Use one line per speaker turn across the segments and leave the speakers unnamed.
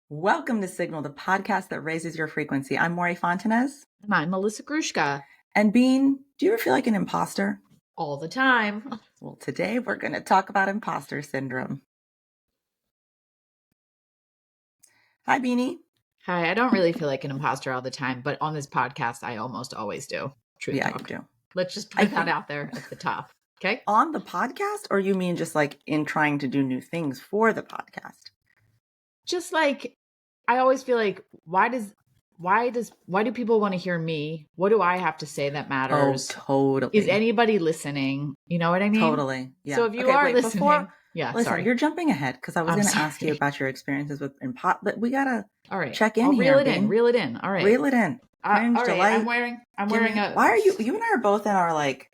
Welcome to Signal, the podcast that raises your frequency. I'm Maury Fontanez.
And I'm Melissa Grushka.
And Bean, do you ever feel like an imposter?
All the time.
Well, today we're going to talk about imposter syndrome. Hi, Beanie.
Hi, I don't really feel like an imposter all the time, but on this podcast, I almost always do. Truth
Yeah,
talk.
you do.
Let's just put that out there at the top. Okay.
On the podcast, or you mean just like in trying to do new things for the podcast?
Just like, I always feel like, why do people want to hear me? What do I have to say that matters?
Oh, totally.
Is anybody listening? You know what I mean?
Totally. Yeah.
So if you are listening,
listen, you're jumping ahead because I was going to ask you about your experiences with but we gotta check in
I'll
here.
Reel it in. All right.
Reel it in. Cringe,
all right.
delight.
I'm wearing a.
Why are you and I are both in our like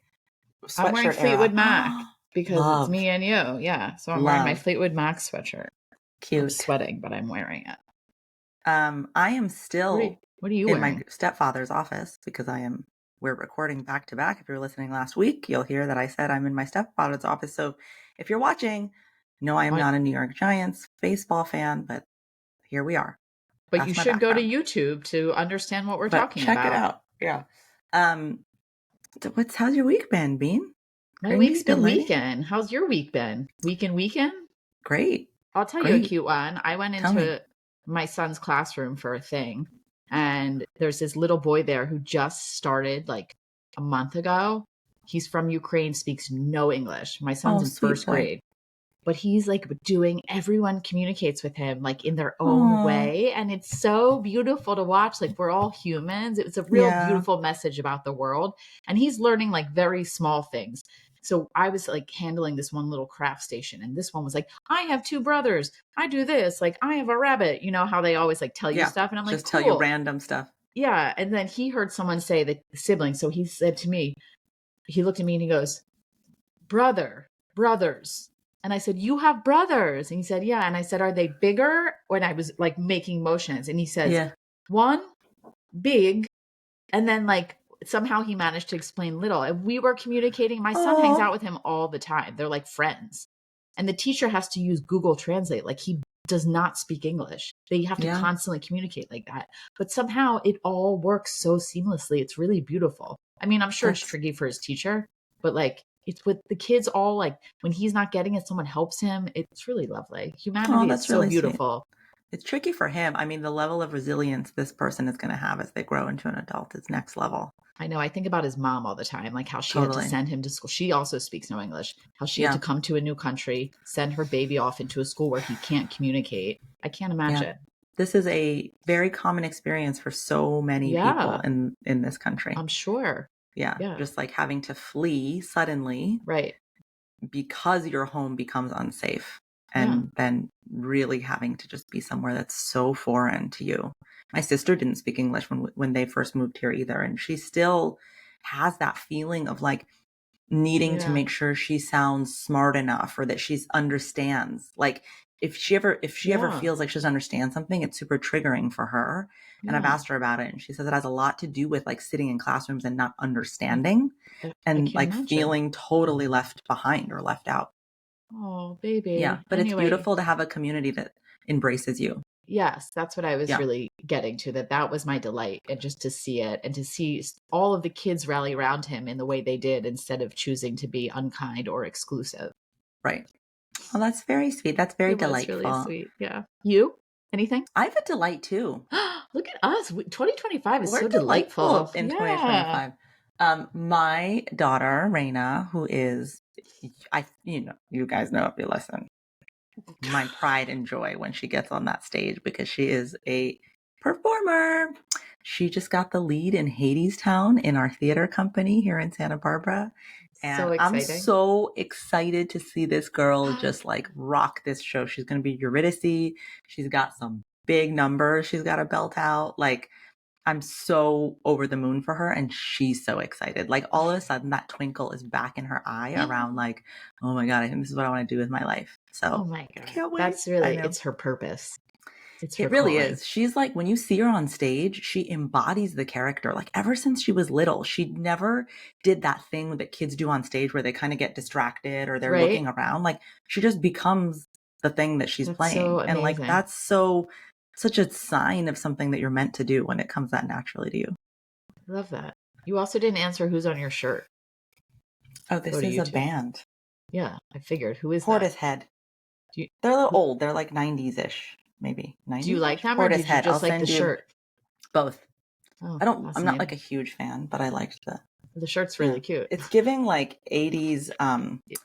sweatshirt
I'm wearing Fleetwood Mac because it's me and you. Yeah. So I'm wearing my Fleetwood Mac sweatshirt.
Cute.
I'm sweating, but I'm wearing it.
I am still
what are you
in
wearing?
my stepfather's office because we're recording back to back. If you're listening last week, you'll hear that I said I'm in my stepfather's office. So if you're watching, no, I am not a New York Giants baseball fan, but here we are.
But that's you should go to YouTube to understand what we're talking about.
Check it out. Yeah. How's your week been, Bean?
My week's been weekend. How's your week been? Weekend?
Great.
I'll tell you a cute one. I went into my son's classroom for a thing, and there's this little boy there who just started like a month ago. He's from Ukraine, speaks no English. My son's in first grade, but he's like everyone communicates with him like in their own way. And it's so beautiful to watch. Like, we're all humans. It's a real beautiful message about the world. And he's learning like very small things. So I was like handling this one little craft station, and this one was like, I have two brothers. I do this. Like, I have a rabbit. You know how they always like tell you stuff. And I'm like,
just tell you random stuff.
Yeah. And then he heard someone say the sibling. So he said to me, he looked at me and he goes, brothers. And I said, you have brothers? And he said, yeah. And I said, are they bigger? When I was like making motions. And he says, one big. And then like somehow he managed to explain little. And we were communicating. My son hangs out with him all the time. They're like friends. And the teacher has to use Google Translate. Like, he does not speak English. They have to constantly communicate like that. But somehow it all works so seamlessly. It's really beautiful. I mean, I'm sure it's tricky for his teacher, but like, it's with the kids all like, when he's not getting it, someone helps him. It's really lovely. Humanity is so really beautiful.
Sweet. It's tricky for him. I mean, the level of resilience this person is going to have as they grow into an adult is next level.
I know. I think about his mom all the time, like how she had to send him to school. She also speaks no English. How she had to come to a new country, send her baby off into a school where he can't communicate. I can't imagine.
Yeah. This is a very common experience for so many people in this country.
I'm sure.
Yeah. Just like having to flee suddenly.
Right.
Because your home becomes unsafe. And then really having to just be somewhere that's so foreign to you. My sister didn't speak English when they first moved here either. And she still has that feeling of like needing to make sure she sounds smart enough or that she understands. Like if she ever feels like she doesn't understand something, it's super triggering for her. And I've asked her about it. And she says it has a lot to do with like sitting in classrooms and not understanding and like feeling totally left behind or left out.
Oh, baby.
Yeah. But it's beautiful to have a community that embraces you.
Yes. That's what I was really getting to, that was my delight. And just to see it and to see all of the kids rally around him in the way they did instead of choosing to be unkind or exclusive.
Right. Well, that's very sweet. That's very delightful.
Really sweet. Yeah. You? Anything?
I have a delight too.
Look at us. 2025 is so delightful.
In 2025. My daughter, Raina, who is, you guys know if you listen, my pride and joy when she gets on that stage because she is a performer. She just got the lead in Hadestown in our theater company here in Santa Barbara. And so I'm so excited to see this girl just like rock this show. She's going to be Eurydice. She's got some big numbers. She's got a belt out. Like, I'm so over the moon for her, and she's so excited. Like, all of a sudden that twinkle is back in her eye around like, oh my God, I think this is what I want to do with my life. So
oh my God, that's really, it's her purpose.
It really is. She's like, when you see her on stage, she embodies the character. Like, ever since she was little, she never did that thing that kids do on stage where they kind of get distracted or they're looking around. Like, she just becomes the thing that she's playing.
So
and like, that's so such a sign of something that you're meant to do when it comes that naturally to you.
I love that. You also didn't answer who's on your shirt.
Oh, this is a band.
Yeah, I figured. Who is
Portishead. They're a little old. They're like 90s-ish, maybe. 90s.
Do you like them, or did you just like the shirt?
Both.
Oh,
I'm not like a huge fan, but I liked
the shirt's really cute.
It's giving like 80s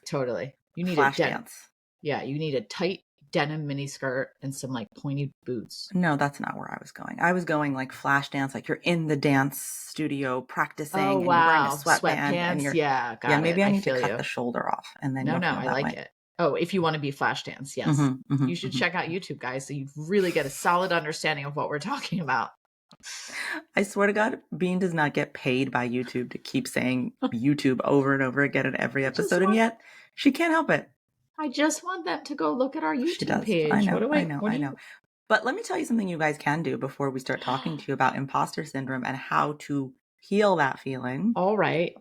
totally. You need
flash dance.
Yeah, you need a tight denim mini skirt and some like pointy boots.
No, that's not where I was going. I was going like flash dance, like you're in the dance studio practicing and you're wearing a sweatband and you're maybe I need to cut the shoulder off and then
I like it. Oh, if you want to be flash dance, yes. You should check out YouTube, guys, so you really get a solid understanding of what we're talking about.
I swear to God, Bean does not get paid by YouTube to keep saying YouTube over and over again in every episode, and yet she can't help it.
I just want them to go look at our YouTube page. I
know. But let me tell you something you guys can do before we start talking to you about imposter syndrome and how to heal that feeling.
All right.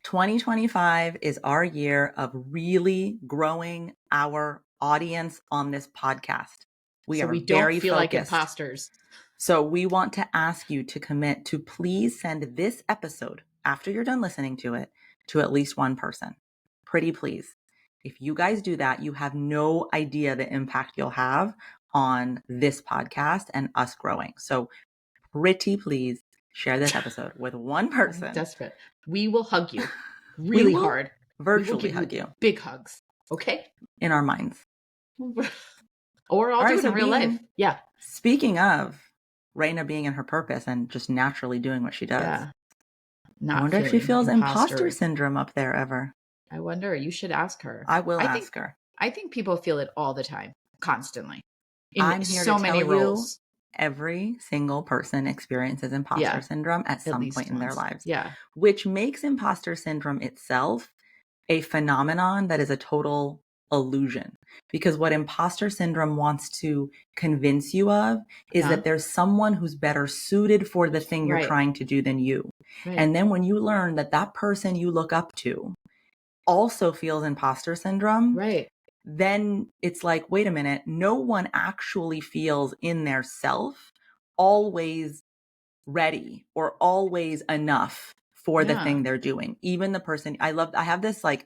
2025 is our year of really growing our audience on this podcast. We don't feel like
imposters.
So we want to ask you to commit to please send this episode, after you're done listening to it, to at least one person. Pretty please. If you guys do that, you have no idea the impact you'll have on this podcast and us growing. So pretty please share this episode with one person.
I'm desperate. We will hug you really hard.
Virtually hug you.
Big hugs. Okay?
In our minds.
Or I'll do it in real life. Yeah.
Speaking of Raina being in her purpose and just naturally doing what she does.
Yeah.
I wonder if she feels imposter syndrome up there ever.
I wonder. You should ask her.
I will ask her.
I think people feel it all the time, constantly.
I'm here to tell you, every single person experiences imposter syndrome at some point in their lives.
Yeah.
Which makes imposter syndrome itself a phenomenon that is a total illusion. Because what imposter syndrome wants to convince you of is that there's someone who's better suited for the thing you're trying to do than you. Right. And then when you learn that that person you look up to also feels imposter syndrome, then it's like, wait a minute, no one actually feels in their self always ready or always enough for the thing they're doing. Even the person I have this like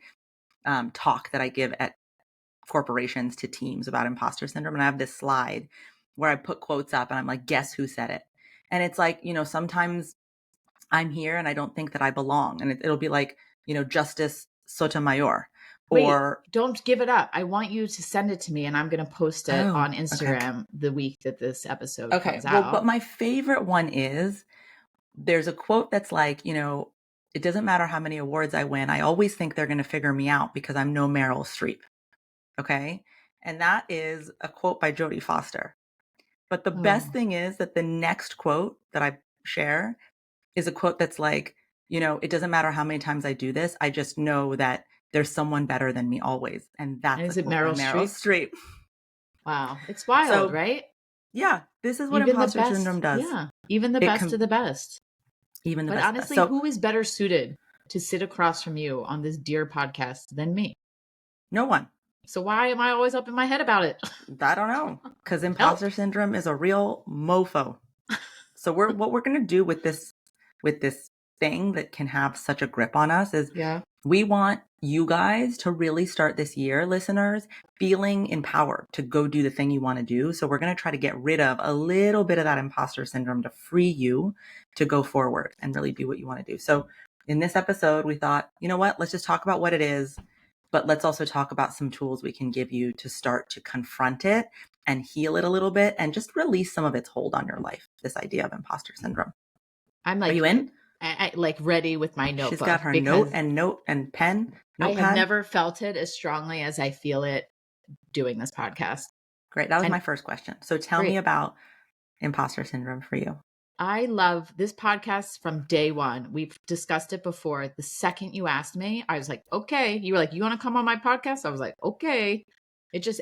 talk that I give at corporations to teams about imposter syndrome. And I have this slide where I put quotes up and I'm like, guess who said it? And it's like, sometimes I'm here and I don't think that I belong. And it'll be like, Justice Sotomayor. Or
don't give it up. I want you to send it to me and I'm going to post it on Instagram the week that this episode comes out.
But my favorite one is, there's a quote that's like, it doesn't matter how many awards I win. I always think they're going to figure me out because I'm no Meryl Streep. Okay. And that is a quote by Jodie Foster. But the best thing is that the next quote that I share is a quote that's like, it doesn't matter how many times I do this. I just know that there's someone better than me always. And that's
is it Meryl
Streep?
Wow. It's wild, right?
Yeah. This is what imposter syndrome does.
Yeah. Even the best of the best.
Even the
best. But honestly, who is better suited to sit across from you on this dear podcast than me?
No one.
So why am I always up in my head about it?
I don't know. Because imposter syndrome is a real mofo. So what we're going to do with this thing that can have such a grip on us is we want you guys to really start this year, listeners, feeling empowered to go do the thing you want to do. So we're going to try to get rid of a little bit of that imposter syndrome to free you to go forward and really be what you want to do. So in this episode, we thought, you know what, let's just talk about what it is. But let's also talk about some tools we can give you to start to confront it and heal it a little bit and just release some of its hold on your life, this idea of imposter syndrome.
I'm like,
are you in?
I like ready with my notebook.
She's got her note and pen.
I have never felt it as strongly as I feel it doing this podcast.
Great. That was my first question. So tell me about imposter syndrome for you.
I love this podcast from day one. We've discussed it before. The second you asked me, I was like, okay. You were like, you want to come on my podcast? I was like, okay.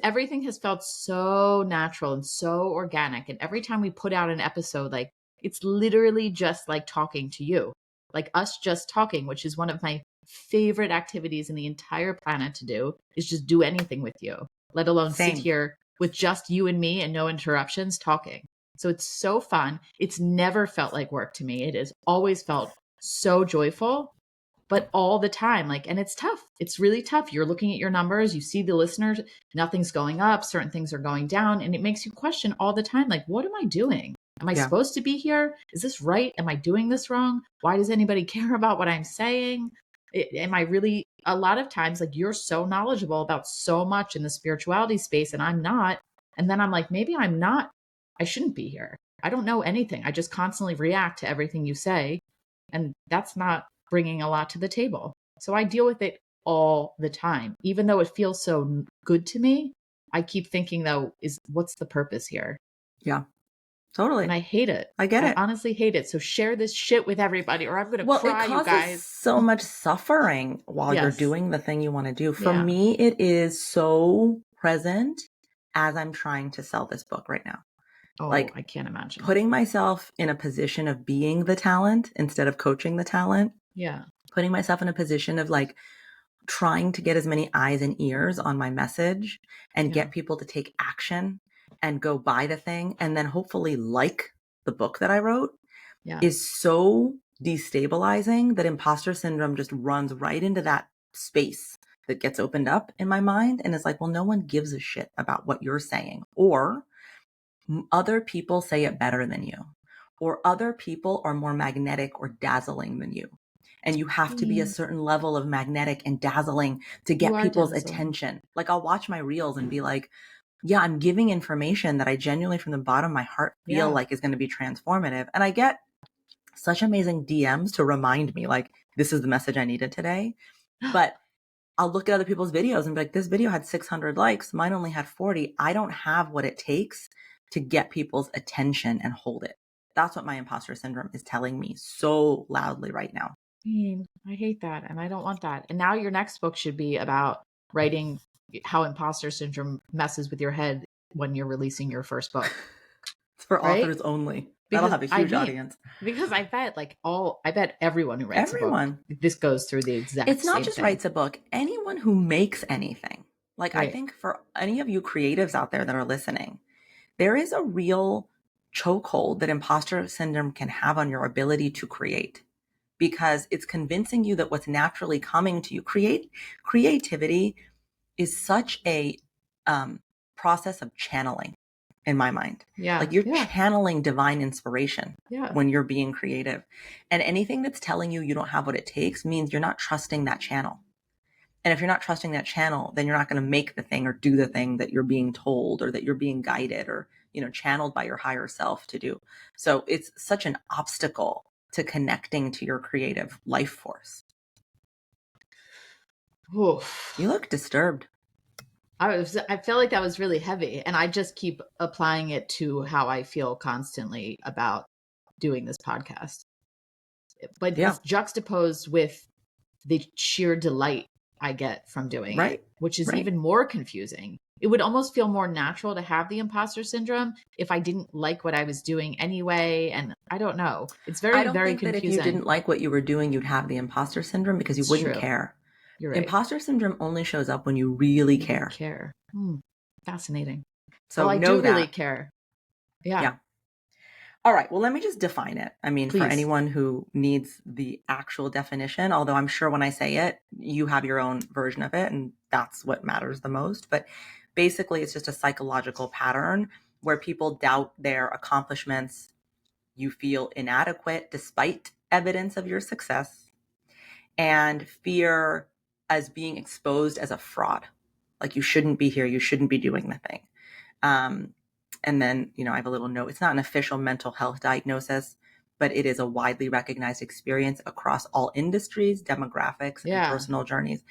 Everything has felt so natural and so organic. And every time we put out an episode, like it's literally just like talking to you, like us just talking, which is one of my favorite activities in the entire planet to do, is just do anything with you, let alone sit here with just you and me and no interruptions talking. So it's so fun. It's never felt like work to me. It has always felt so joyful, but all the time. Like, and it's tough. It's really tough. You're looking at your numbers, you see the listeners, nothing's going up, certain things are going down. And it makes you question all the time, like, what am I doing? Am I supposed to be here? Is this right? Am I doing this wrong? Why does anybody care about what I'm saying? Am I really, a lot of times, like, you're so knowledgeable about so much in the spirituality space and I'm not. And then I'm like, maybe I'm not, I shouldn't be here. I don't know anything. I just constantly react to everything you say. And that's not bringing a lot to the table. So I deal with it all the time. Even though it feels so good to me, I keep thinking, though, what's the purpose here?
Yeah, totally.
And I hate it.
I get it.
I honestly hate it. So share this shit with everybody or I'm going to cry,
it causes
you guys.
so much suffering while you're doing the thing you want to do. For me, it is so present as I'm trying to sell this book right now.
Oh, like, I can't imagine.
Putting myself in a position of being the talent instead of coaching the talent.
Yeah.
Putting myself in a position of like trying to get as many eyes and ears on my message and get people to take action and go buy the thing and then hopefully like the book that I wrote is so destabilizing that imposter syndrome just runs right into that space that gets opened up in my mind. And it's like, well, no one gives a shit about what you're saying, or other people say it better than you, or other people are more magnetic or dazzling than you. And you have to be a certain level of magnetic and dazzling to get people's attention. Like, I'll watch my reels and be like, yeah, I'm giving information that I genuinely from the bottom of my heart feel like is going to be transformative. And I get such amazing DMs to remind me, like, this is the message I needed today. But I'll look at other people's videos and be like, this video had 600 likes. Mine only had 40. I don't have what it takes to get people's attention and hold it. That's what my imposter syndrome is telling me so loudly right now.
I hate that. And I don't want that. And now your next book should be about writing how imposter syndrome messes with your head when you're releasing your first book.
It's for authors only. That'll have a huge audience.
Because I bet everyone who writes a book, this goes through the exact same thing.
It's not just writes a book. Anyone who makes anything. Like, I think for any of you creatives out there that are listening, there is a real chokehold that imposter syndrome can have on your ability to create, because it's convincing you that what's naturally coming to you, creativity is such a process of channeling in my mind. Like, you're channeling divine inspiration when you're being creative. And anything that's telling you you don't have what it takes means you're not trusting that channel. And if you're not trusting that channel, then you're not going to make the thing or do the thing that you're being told or that you're being guided or, channeled by your higher self to do. So it's such an obstacle to connecting to your creative life force.
Oof.
You look disturbed.
I feel like that was really heavy, and I just keep applying it to how I feel constantly about doing this podcast. But it's juxtaposed with the sheer delight I get from doing it, which is even more confusing. It would almost feel more natural to have the imposter syndrome if I didn't like what I was doing anyway. And I don't know. It's very, very confusing.
I don't think that if you didn't like what you were doing, you'd have the imposter syndrome, because you wouldn't care.
You're right.
Imposter syndrome only shows up when you really care.
Fascinating.
So
I do really care. Yeah.
All right. Well, let me just define it. I mean,
Please.
For anyone who needs the actual definition, although I'm sure when I say it, you have your own version of it, and that's what matters the most. But basically, it's just a psychological pattern where people doubt their accomplishments. You feel inadequate despite evidence of your success, and fear as being exposed as a fraud. Like, you shouldn't be here. You shouldn't be doing the thing. And then, I have a little note. It's not an official mental health diagnosis, but it is a widely recognized experience across all industries, demographics, and personal journeys.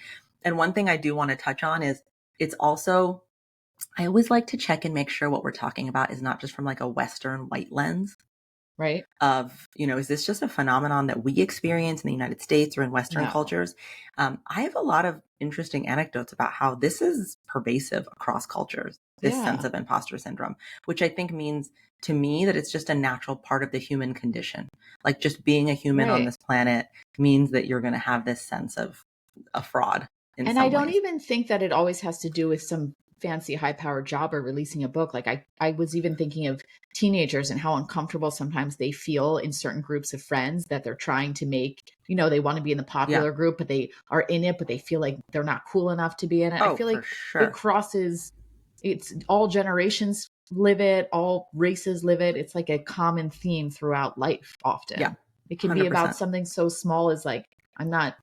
And one thing I do want to touch on is it's also, I always like to check and make sure what we're talking about is not just from like a Western white lens.
Right.
Of, is this just a phenomenon that we experience in the United States or in Western cultures? I have a lot of interesting anecdotes about how this is pervasive across cultures, this sense of imposter syndrome, which I think means to me that it's just a natural part of the human condition. Like, just being a human on this planet means that you're going to have this sense of a fraud. And
I don't even think that it always has to do with some fancy high powered job or releasing a book. Like I was even thinking of teenagers and how uncomfortable sometimes they feel in certain groups of friends that they're trying to make, they want to be in the popular group, but they are in it, but they feel like they're not cool enough to be in it. I
Oh,
feel
for
like it
sure.
crosses, it's all generations live it, all races live it. It's like a common theme throughout life often.
Yeah.
It can be about something so small as like, I'm not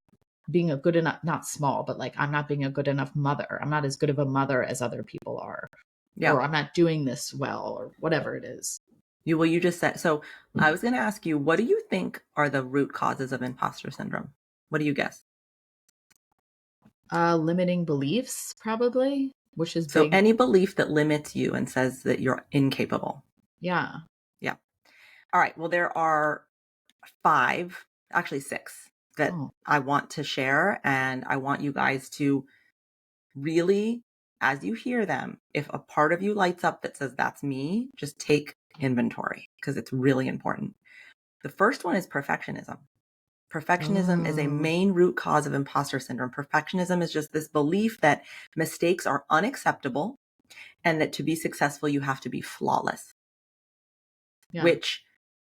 being a good enough, not small, but like I'm not being a good enough mother. I'm not as good of a mother as other people are.
Yeah.
Or I'm not doing this well, or whatever it is.
You just said, so I was going to ask you, what do you think are the root causes of imposter syndrome? What do you guess?
Limiting beliefs, probably, which is
So
big.
any belief that limits you and says that you're incapable.
Yeah.
Yeah. All right. Well, there are 5, actually 6 that I want to share. And I want you guys to really, as you hear them, if a part of you lights up that says that's me, just take inventory because it's really important. The first one is perfectionism. Perfectionism is a main root cause of imposter syndrome. Perfectionism is just this belief that mistakes are unacceptable and that to be successful, you have to be flawless, which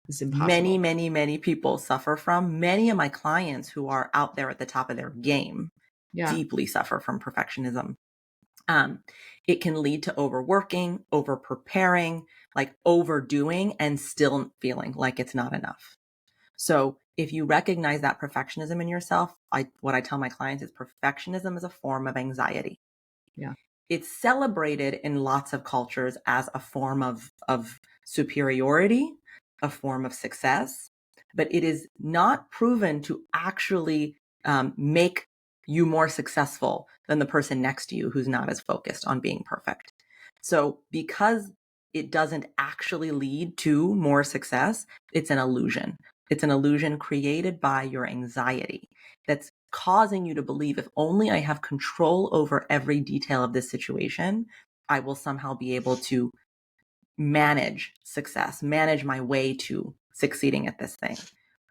is impossible.
Many people suffer from. Many of my clients who are out there at the top of their game deeply suffer from perfectionism. It can lead to overworking, over preparing, like overdoing, and still feeling like it's not enough. So if you recognize that perfectionism in yourself, what I tell my clients is perfectionism is a form of anxiety.
Yeah.
It's celebrated in lots of cultures as a form of superiority, a form of success, but it is not proven to actually make you more successful than the person next to you who's not as focused on being perfect. So because it doesn't actually lead to more success, it's an illusion. It's an illusion created by your anxiety that's causing you to believe if only I have control over every detail of this situation, I will somehow be able to manage success, manage my way to succeeding at this thing,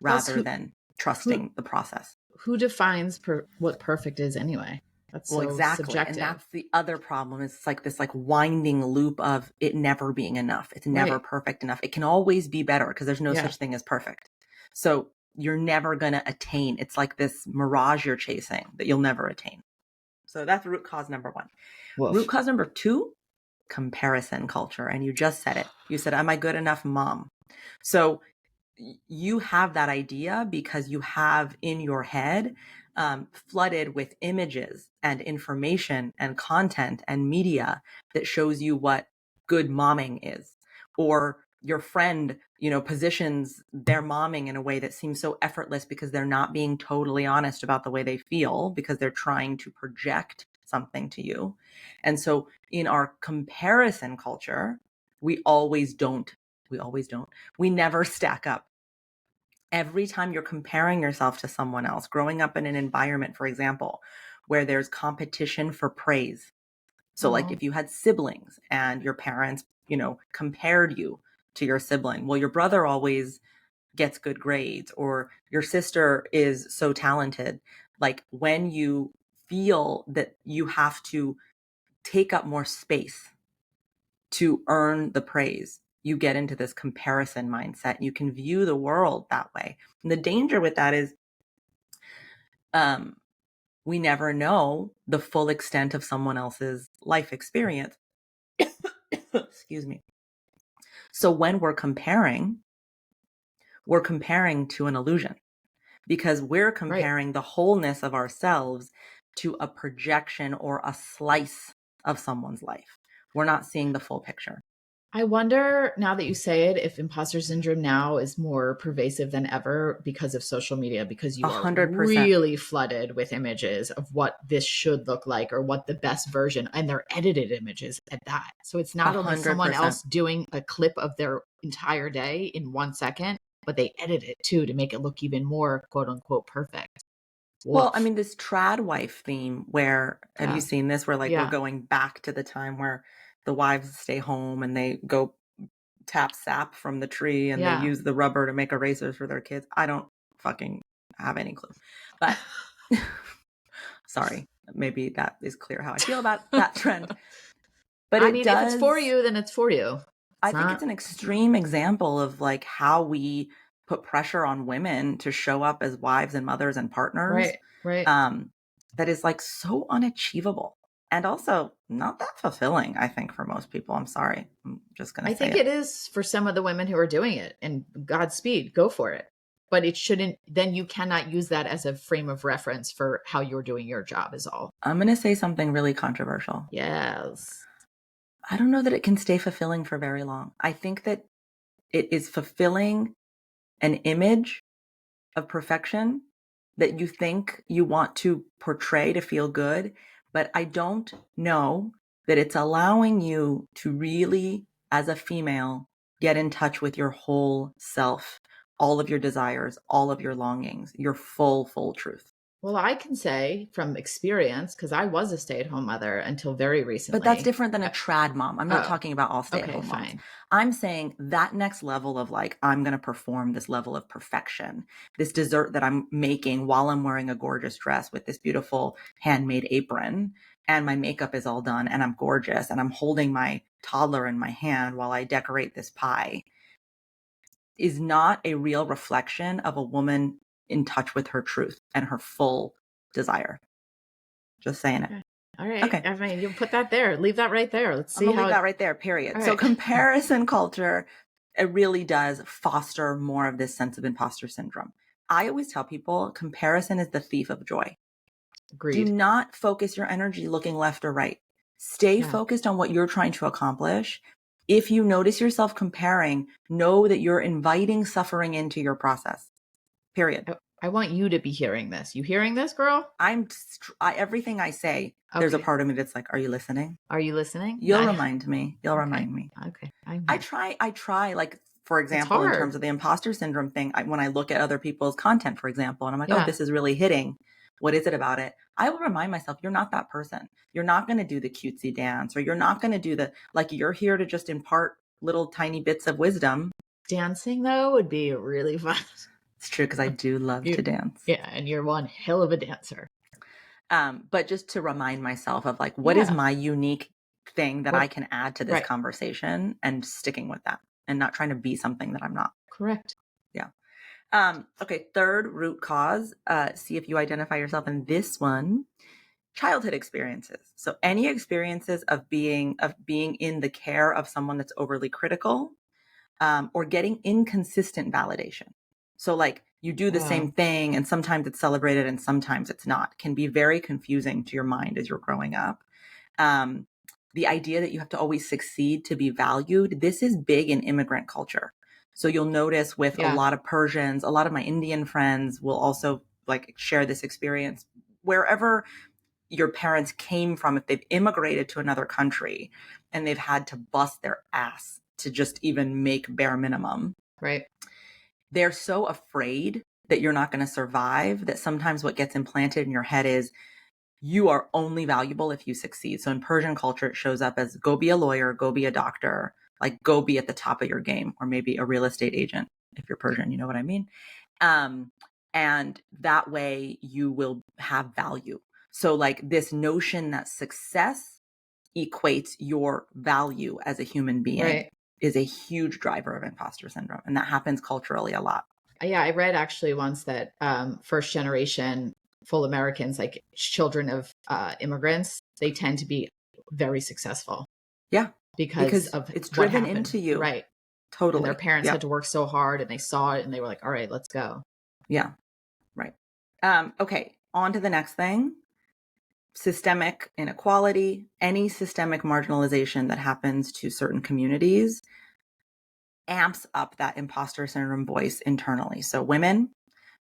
rather than trusting the process.
Who defines what perfect is anyway? That's so
exactly.
subjective.
And that's the other problem. It's like this winding loop of it never being enough. It's never perfect enough. It can always be better because there's no such thing as perfect. So you're never going to attain. It's like this mirage you're chasing that you'll never attain. So that's root cause number 1. Woof. Root cause number 2, comparison culture. And you just said it. You said, am I good enough, mom? So you have that idea because you have in your head flooded with images and information and content and media that shows you what good momming is, or your friend, positions their momming in a way that seems so effortless because they're not being totally honest about the way they feel because they're trying to project something to you. And so in our comparison culture, we never stack up. Every time you're comparing yourself to someone else, growing up in an environment, for example, where there's competition for praise. So like if you had siblings and your parents, compared you to your sibling, well, your brother always gets good grades or your sister is so talented. Like when you feel that you have to take up more space to earn the praise, you get into this comparison mindset. You can view the world that way. And the danger with that is we never know the full extent of someone else's life experience. Excuse me. So when we're comparing to an illusion because we're comparing the wholeness of ourselves to a projection or a slice of someone's life. We're not seeing the full picture.
I wonder, now that you say it, if imposter syndrome now is more pervasive than ever because of social media, because you 100%. Are really flooded with images of what this should look like or what the best version, and they're edited images at that. So it's not 100%. Only someone else doing a clip of their entire day in 1 second, but they edit it too to make it look even more quote unquote perfect.
Well, I mean, this trad wife theme where, have you seen this? Where we're going back to the time where the wives stay home and they go tap sap from the tree and they use the rubber to make erasers for their kids. I don't fucking have any clue. But sorry, maybe that is clear how I feel about that trend. But
I
it
mean, if it's for
does,
you, then it's for you.
I think it's an extreme example of like how we put pressure on women to show up as wives and mothers and partners.
Right.
That is like so unachievable and also not that fulfilling, I think, for most people. I'm sorry. I'm just going
I
to say
think
it.
it is for some of the women who are doing it, and Godspeed, go for it. But it shouldn't, then you cannot use that as a frame of reference for how you're doing your job, is all.
I'm going to say something really controversial.
Yes.
I don't know that it can stay fulfilling for very long. I think that it is fulfilling an image of perfection that you think you want to portray to feel good, but I don't know that it's allowing you to really, as a female, get in touch with your whole self, all of your desires, all of your longings, your full truth.
Well, I can say from experience, because I was a stay-at-home mother until very recently.
But that's different than a trad mom. I'm not talking about all stay-at-home moms.
Fine.
I'm saying that next level of like, I'm going to perform this level of perfection, this dessert that I'm making while I'm wearing a gorgeous dress with this beautiful handmade apron, and my makeup is all done and I'm gorgeous and I'm holding my toddler in my hand while I decorate this pie, is not a real reflection of a woman in touch with her truth and her full desire. Just saying it.
All right.
Okay.
I mean, you put that there. Leave that right there. Let's see
I'm gonna leave that right there, period.
All
So
right.
comparison culture, it really does foster more of this sense of imposter syndrome. I always tell people comparison is the thief of joy.
Agreed.
Do not focus your energy looking left or right. Stay focused on what you're trying to accomplish. If you notice yourself comparing, know that you're inviting suffering into your process, period.
I want you to be hearing this. You hearing this, girl?
Everything I say, there's a part of me that's like, are you listening?
Are you listening?
You'll remind me. You'll remind me.
Okay.
I try, like, for example, in terms of the imposter syndrome thing, when I look at other people's content, for example, and I'm like, oh, this is really hitting. What is it about it? I will remind myself, you're not that person. You're not going to do the cutesy dance, or you're not going to do you're here to just impart little tiny bits of wisdom.
Dancing, though, would be really fun.
It's true, because I do love to dance.
Yeah, and you're one hell of a dancer.
But just to remind myself of like, what is my unique thing that I can add to this conversation, and sticking with that and not trying to be something that I'm not.
Correct.
Yeah. Okay. Third root cause, see if you identify yourself in this one. Childhood experiences. So any experiences of being in the care of someone that's overly critical, or getting inconsistent validation. So like you do the same thing and sometimes it's celebrated and sometimes it's not, can be very confusing to your mind as you're growing up. The idea that you have to always succeed to be valued, this is big in immigrant culture. So you'll notice with a lot of Persians, a lot of my Indian friends will also like share this experience. Wherever your parents came from, if they've immigrated to another country and they've had to bust their ass to just even make bare minimum.
Right.
They're so afraid that you're not going to survive that sometimes what gets implanted in your head is you are only valuable if you succeed. So in Persian culture, it shows up as go be a lawyer, go be a doctor, like go be at the top of your game, or maybe a real estate agent. If you're Persian, you know what I mean? And that way you will have value. So like this notion that success equates your value as a human being is a huge driver of imposter syndrome. And that happens culturally a lot.
Yeah, I read actually once that first generation full Americans, like children of immigrants, they tend to be very successful.
Yeah.
Because of
it's driven into you.
Right.
Totally.
And their parents had to work so hard and they saw it and they were like, all right, let's go.
Yeah. Right. Okay. On to the next thing. Systemic inequality, any systemic marginalization that happens to certain communities amps up that imposter syndrome voice internally. So women,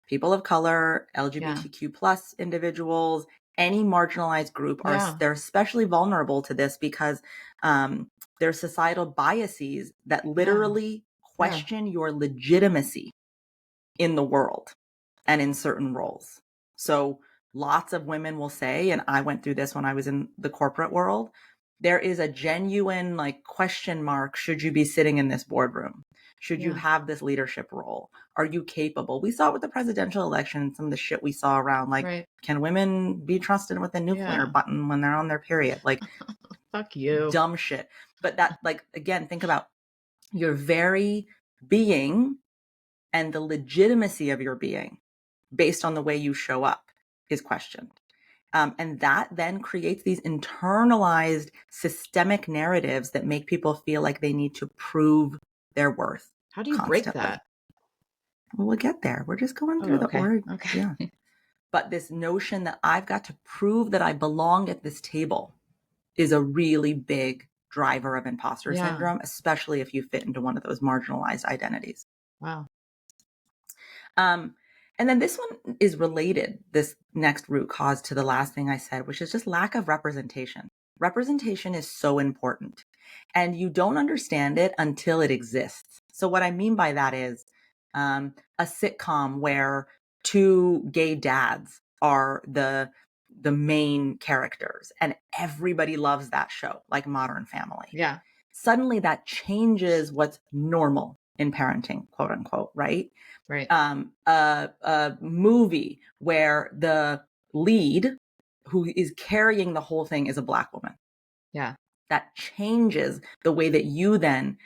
people of color, LGBTQ plus individuals, any marginalized group they're especially vulnerable to this because there's societal biases that literally question your legitimacy in the world and in certain roles. So lots of women will say, and I went through this when I was in the corporate world, there is a genuine like question mark, should you be sitting in this boardroom? Should you have this leadership role? Are you capable? We saw it with the presidential election and some of the shit we saw around, like, can women be trusted with a nuclear button when they're on their period? Like,
fuck you.
Dumb shit. But that, like, again, think about your very being and the legitimacy of your being based on the way you show up is questioned. And that then creates these internalized systemic narratives that make people feel like they need to prove their worth.
How do you break that?
Well, we'll get there. We're just going through the org.
Okay.
Yeah. But this notion that I've got to prove that I belong at this table is a really big driver of imposter syndrome, especially if you fit into one of those marginalized identities.
Wow.
And then this one is related, this next root cause, to the last thing I said, which is just lack of representation. Representation is so important, and you don't understand it until it exists. So what I mean by that is a sitcom where two gay dads are the main characters and everybody loves that show, like Modern Family.
Yeah.
Suddenly that changes what's normal in parenting, quote unquote, right?
Right.
A movie where the lead who is carrying the whole thing is a Black woman.
Yeah.
That changes the way that you then,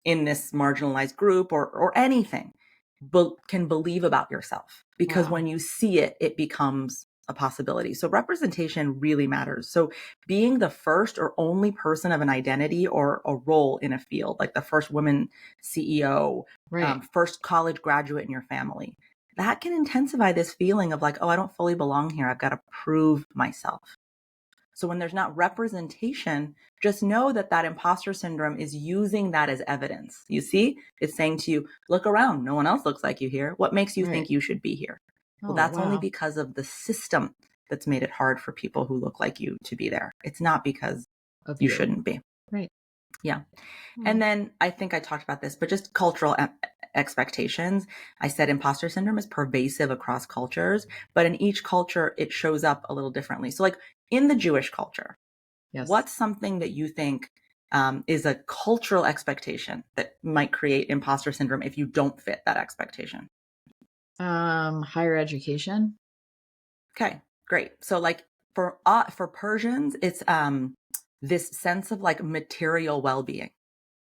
in this marginalized group or anything, can believe about yourself. Because when you see it, it becomes a possibility. So representation really matters. So being the first or only person of an identity or a role in a field, like the first woman CEO, first college graduate in your family, that can intensify this feeling of like, oh, I don't fully belong here. I've got to prove myself. So when there's not representation, just know that that imposter syndrome is using that as evidence. You see, it's saying to you, look around. No one else looks like you here. What makes you think you should be here? Well, that's only because of the system that's made it hard for people who look like you to be there. It's not because you shouldn't be.
Right.
Yeah. And then I think I talked about this, but just cultural expectations. I said imposter syndrome is pervasive across cultures, but in each culture, it shows up a little differently. So like in the Jewish culture, what's something that you think is a cultural expectation that might create imposter syndrome if you don't fit that expectation?
Higher education.
Okay, great. So like for Persians, it's this sense of like material well-being.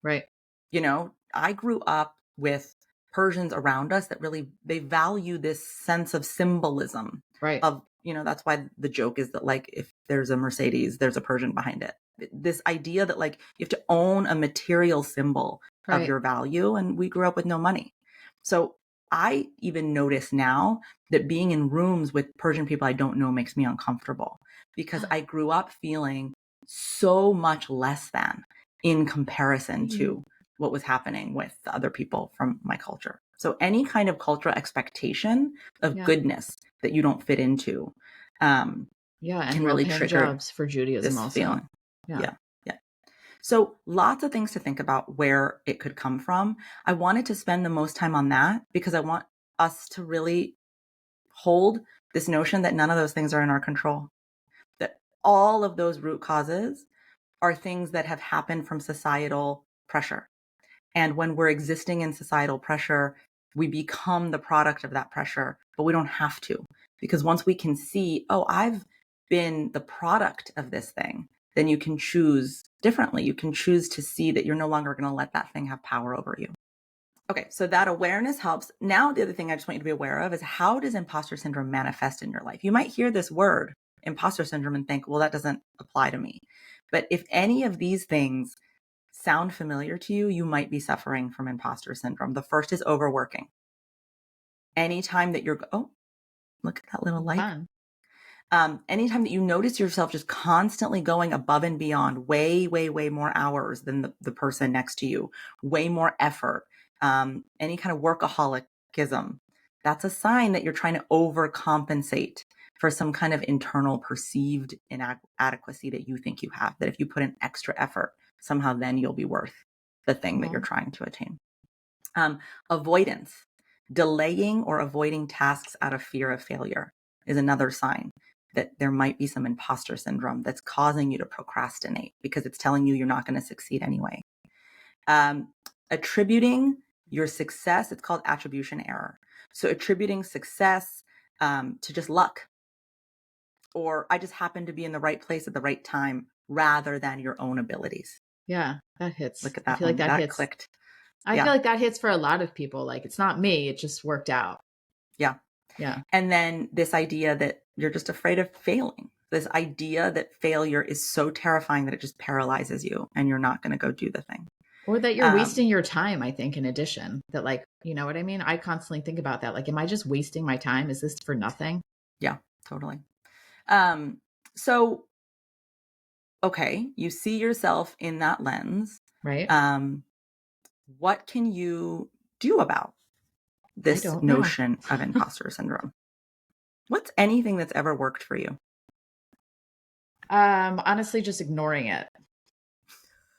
Right.
You know, I grew up with Persians around us that really, they value this sense of symbolism.
Right.
Of, you know, that's why the joke is that like, if there's a Mercedes, there's a Persian behind it. This idea that like, you have to own a material symbol of your value. And we grew up with no money. So I even notice now that being in rooms with Persian people I don't know makes me uncomfortable because I grew up feeling so much less than in comparison to what was happening with the other people from my culture. So any kind of cultural expectation of goodness that you don't fit into
and
can really trigger
jobs for Judaism
this
also.
feeling. Yeah. So lots of things to think about where it could come from. I wanted to spend the most time on that because I want us to really hold this notion that none of those things are in our control, that all of those root causes are things that have happened from societal pressure. And when we're existing in societal pressure, we become the product of that pressure, but we don't have to. Because once we can see, oh, I've been the product of this thing, then you can choose differently. You can choose to see that you're no longer going to let that thing have power over you. Okay, so that awareness helps. Now, the other thing I just want you to be aware of is how does imposter syndrome manifest in your life? You might hear this word, imposter syndrome, and think, well, that doesn't apply to me. But if any of these things sound familiar to you, you might be suffering from imposter syndrome. The first is overworking. Anytime that you're, oh, look at that little light. Anytime that you notice yourself just constantly going above and beyond, way, way, way more hours than the person next to you, way more effort, any kind of workaholicism, that's a sign that you're trying to overcompensate for some kind of internal perceived inadequacy that you think you have, that if you put in extra effort, somehow then you'll be worth the thing that you're trying to attain. Avoidance, delaying or avoiding tasks out of fear of failure is another sign that there might be some imposter syndrome that's causing you to procrastinate because it's telling you you're not going to succeed anyway. Attributing your success, it's called attribution error. So attributing success to just luck, or I just happened to be in the right place at the right time rather than your own abilities.
Yeah, that hits.
Look at
I
that
feel like
one.
that
That
hits.
clicked.
I
Yeah.
feel like that hits for a lot of people. Like, it's not me, it just worked out.
Yeah.
Yeah.
And then this idea that you're just afraid of failing. This idea that failure is so terrifying that it just paralyzes you and you're not going to go do the thing.
Or that you're wasting your time, I think, in addition. That, like, you know what I mean? I constantly think about that. Like, am I just wasting my time? Is this for nothing?
Yeah, totally. So, okay, you see yourself in that lens.
Right.
What can you do about
I
this
don't know.
notion of imposter syndrome? What's anything that's ever worked for you?
Honestly, just ignoring it.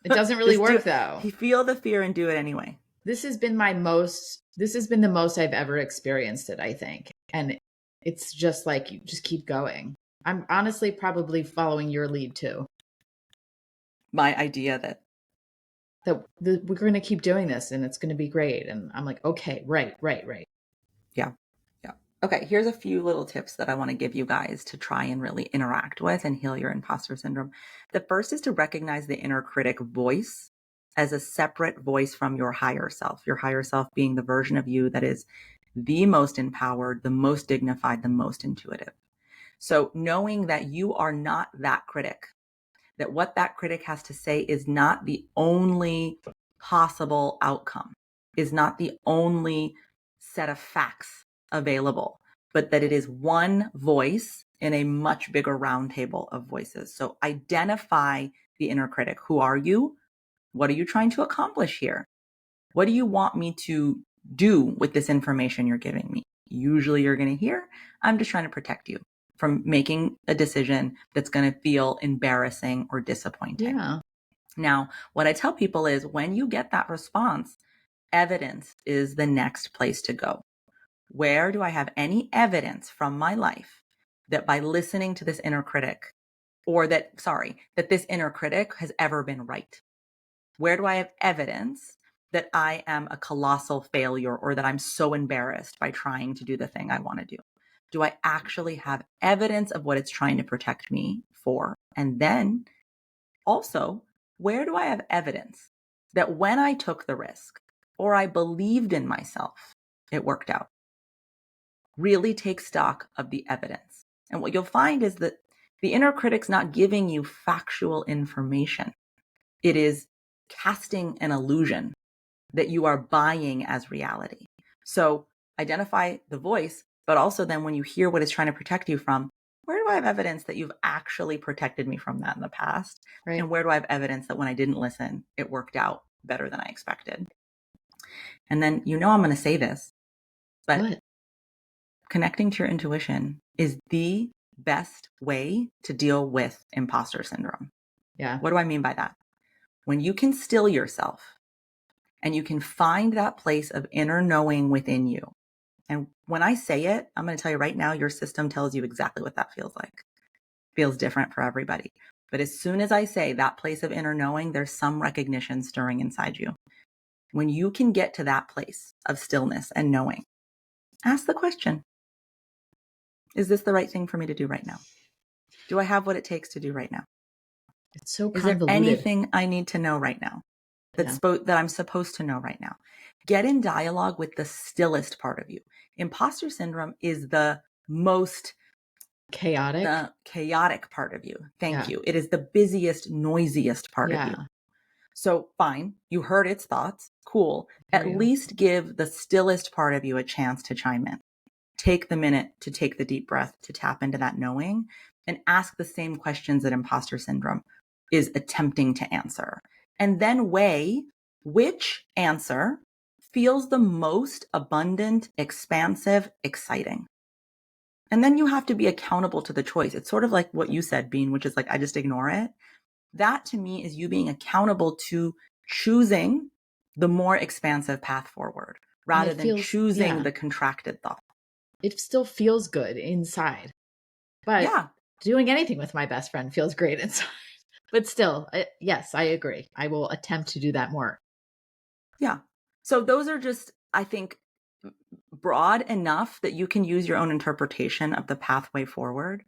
It doesn't really work though.
You feel the fear and do it anyway.
This has been the most I've ever experienced it, I think. And it's just like, you just keep going. I'm honestly probably following your lead too.
My idea that
we're going to keep doing this and it's going to be great. And I'm like, okay, right.
Yeah. Yeah. Okay. Here's a few little tips that I want to give you guys to try and really interact with and heal your imposter syndrome. The first is to recognize the inner critic voice as a separate voice from your higher self being the version of you that is the most empowered, the most dignified, the most intuitive. So knowing that you are not that critic, that what that critic has to say is not the only possible outcome, is not the only set of facts available, but that it is one voice in a much bigger round table of voices. So identify the inner critic. Who are you? What are you trying to accomplish here? What do you want me to do with this information you're giving me? Usually you're going to hear, I'm just trying to protect you from making a decision that's going to feel embarrassing or disappointing.
Yeah.
Now, what I tell people is when you get that response, evidence is the next place to go. Where do I have any evidence from my life that by listening to this inner critic, or that this inner critic has ever been right? Where do I have evidence that I am a colossal failure or that I'm so embarrassed by trying to do the thing I want to do? Do I actually have evidence of what it's trying to protect me for? And then also, where do I have evidence that when I took the risk or I believed in myself, it worked out? Really take stock of the evidence. And what you'll find is that the inner critic's not giving you factual information. It is casting an illusion that you are buying as reality. So identify the voice, but also then when you hear what it's trying to protect you from, where do I have evidence that you've actually protected me from that in the past?
Right.
And where do I have evidence that when I didn't listen, it worked out better than I expected? And then, I'm going to say this, but connecting to your intuition is the best way to deal with imposter syndrome.
Yeah.
What do I mean by that? When you can still yourself and you can find that place of inner knowing within you. And when I say it, I'm going to tell you right now, your system tells you exactly what that feels like. It feels different for everybody. But as soon as I say that place of inner knowing, there's some recognition stirring inside you. When you can get to that place of stillness and knowing, ask the question, is this the right thing for me to do right now? Do I have what it takes to do right now?
It's so
Is there
convoluted.
anything I need to know right now that I'm supposed to know right now? Get in dialogue with the stillest part of you. Imposter syndrome is the most
chaotic
part of you. Thank you. It is the busiest, noisiest part of you. So fine, you heard its thoughts. Cool. At least give the stillest part of you a chance to chime in. Take the minute to take the deep breath, to tap into that knowing, and ask the same questions that imposter syndrome is attempting to answer. And then weigh which answer feels the most abundant, expansive, exciting. And then you have to be accountable to the choice. It's sort of like what you said, Bean, which is like, I just ignore it. That to me is you being accountable to choosing the more expansive path forward rather than choosing the contracted thought.
It still feels good inside. But doing anything with my best friend feels great inside. But still, yes, I agree. I will attempt to do that more.
Yeah. So those are just, I think, broad enough that you can use your own interpretation of the pathway forward.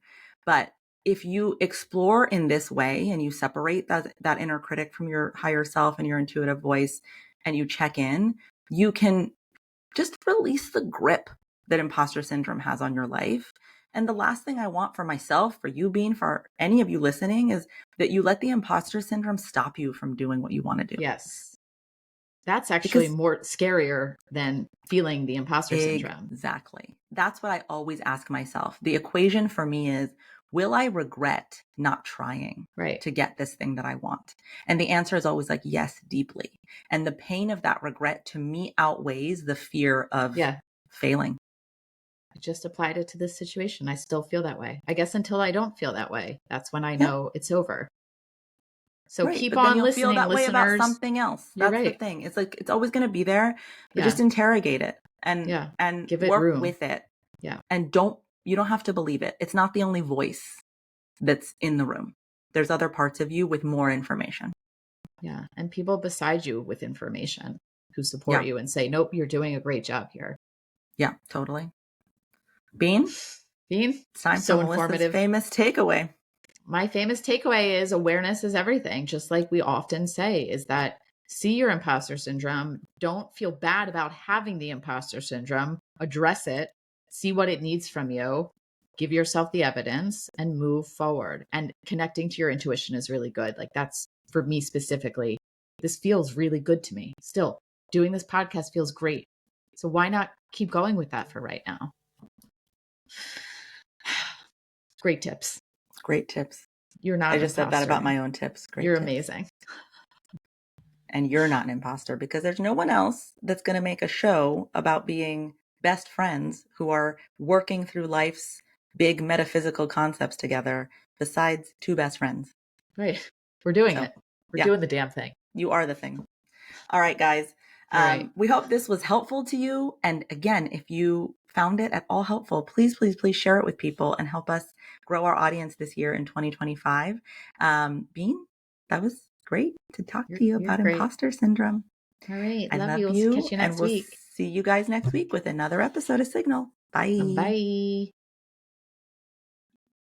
But if you explore in this way and you separate that inner critic from your higher self and your intuitive voice, and you check in, you can just release the grip that imposter syndrome has on your life. And the last thing I want for myself, for you, Bean, for any of you listening, is that you let the imposter syndrome stop you from doing what you want to do.
Yes. That's actually
Because
more scarier than feeling the imposter syndrome.
Exactly. That's what I always ask myself. The equation for me is, will I regret not trying to get this thing that I want? And the answer is always like, yes, deeply. And the pain of that regret to me outweighs the fear of failing.
I just applied it to this situation. I still feel that way. I guess until I don't feel that way, that's when I know it's over. So keep
but then
on
you'll
listening,
feel that way about
listeners.
something else.
You're
That's the
right.
thing. It's like, it's always going to be there, but just interrogate it and
give it
work
room
with it.
Yeah.
And you don't have to believe it. It's not the only voice that's in the room. There's other parts of you with more information.
Yeah. And people beside you with information who support you and say, nope, you're doing a great job here.
Yeah, totally. Bean, it's time
so
for Melissa's famous takeaway.
My famous takeaway is awareness is everything. Just like we often say, is that see your imposter syndrome. Don't feel bad about having the imposter syndrome. Address it. See what it needs from you. Give yourself the evidence and move forward. And connecting to your intuition is really good. Like that's for me specifically. This feels really good to me. Still, doing this podcast feels great. So why not keep going with that for right now? Great tips.
Great tips.
You're not.
I just said that about my own tips. Great.
You're
tips.
Amazing.
And you're not an imposter because there's no one else that's going to make a show about being best friends who are working through life's big metaphysical concepts together besides two best friends.
Right. We're doing it. We're doing the damn thing.
You are the thing. All right, guys. We hope this was helpful to you. And again, if you found it at all helpful, please, please, please share it with people and help us grow our audience this year in 2025. Bean, that was great to talk to you about imposter syndrome.
All right.
I love you.
We'll catch you next week.
See you guys next week with another episode of Signal. Bye.
Bye.